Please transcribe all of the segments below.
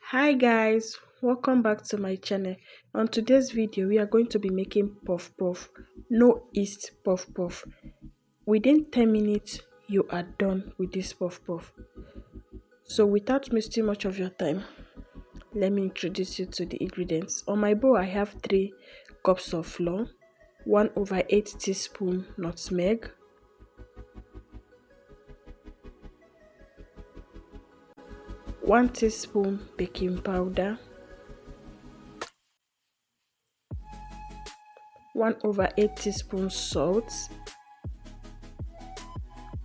Hi guys, welcome back to my channel. On today's video we are going to be making puff puff, no yeast puff puff. Within 10 minutes you are done with this puff puff. So without wasting much of your time, let me introduce you to the ingredients. On my bowl I have 3 cups of flour, 1/8 teaspoon nutmeg, 1 teaspoon baking powder, 1/8 teaspoon salt,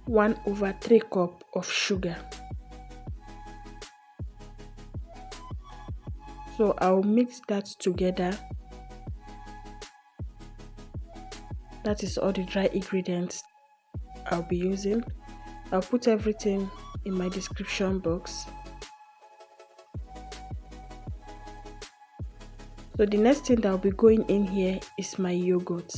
1/3 cup of sugar. So I'll mix that together. That is all the dry ingredients I'll be using. I'll put everything in my description box. So the next thing that will be going in here is my yogurt.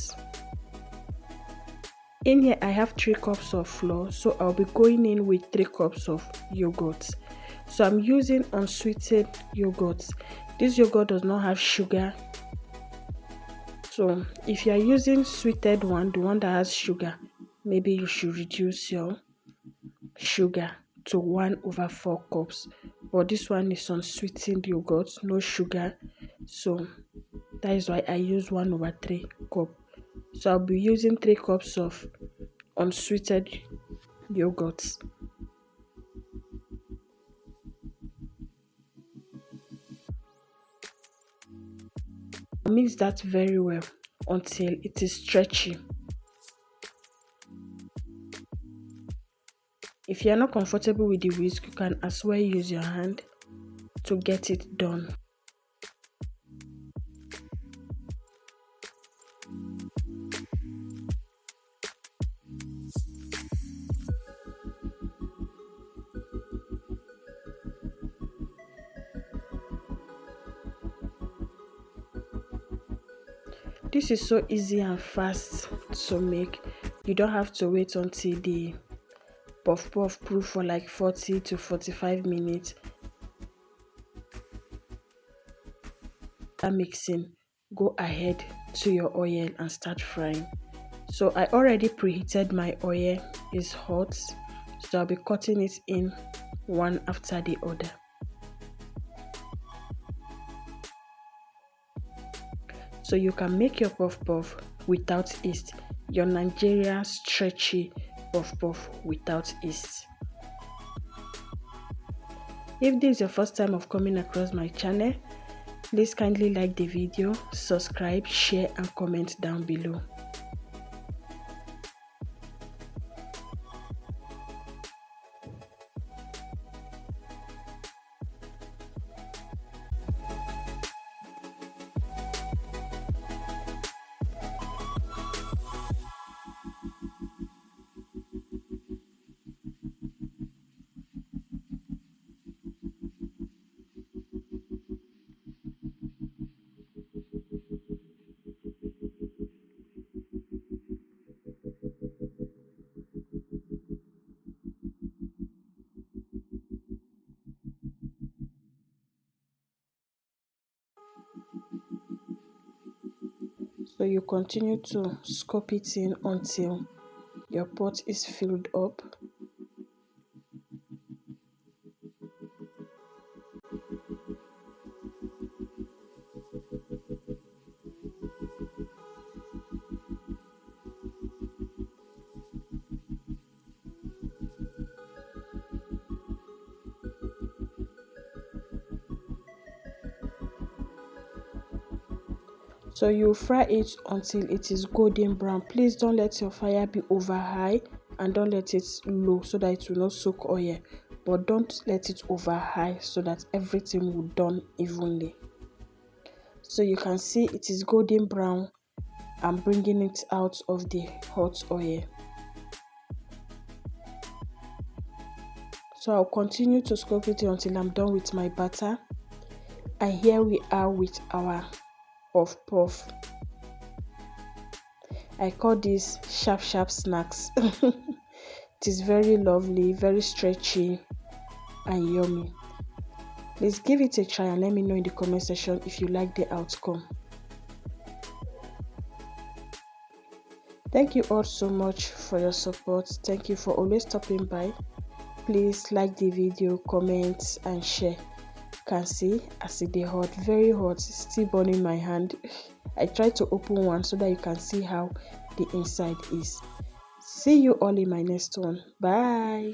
In here I have 3 cups of flour, so I'll be going in with 3 cups of yogurt. So I'm using unsweetened yogurt. This yogurt does not have sugar. So if you are using sweetened one, the one that has sugar, maybe you should reduce your sugar to 1/4 cups. But this one is unsweetened yogurt, no sugar. So that is why I use 1/3 cup. So I'll be using 3 cups of unsweetened yogurt. Mix that very well until it is stretchy. If you are not comfortable with the whisk, you can as well use your hand to get it done. This is so easy and fast to make. You don't have to wait until the puff puff proof for like 40 to 45 minutes. After mixing, go ahead to your oil and start frying. So I already preheated my oil, it's hot, so I'll be cutting it in one after the other. So you can make your puff puff without yeast, your Nigeria stretchy puff puff without yeast. If this is your first time of coming across my channel, please kindly like the video, subscribe, share and comment down below. So you continue to scoop it in until your pot is filled up. So you fry it until it is golden brown. Please don't let your fire be over high and don't let it low so that it will not soak oil, but don't let it over high so that everything will done evenly. So you can see it is golden brown. I'm bringing it out of the hot oil. So I'll continue to scoop it until I'm done with my batter. And here we are with our puff puff. I call this sharp snacks. It is very lovely, very stretchy and yummy. Please give it a try and let me know in the comment section if you like the outcome. Thank you all so much for your support. Thank you for always stopping by. Please like the video, comment and share. Can see as it dey hot, very hot, still burning my hand. I try to open one so that you can see how the inside is. See you all in my next one. Bye.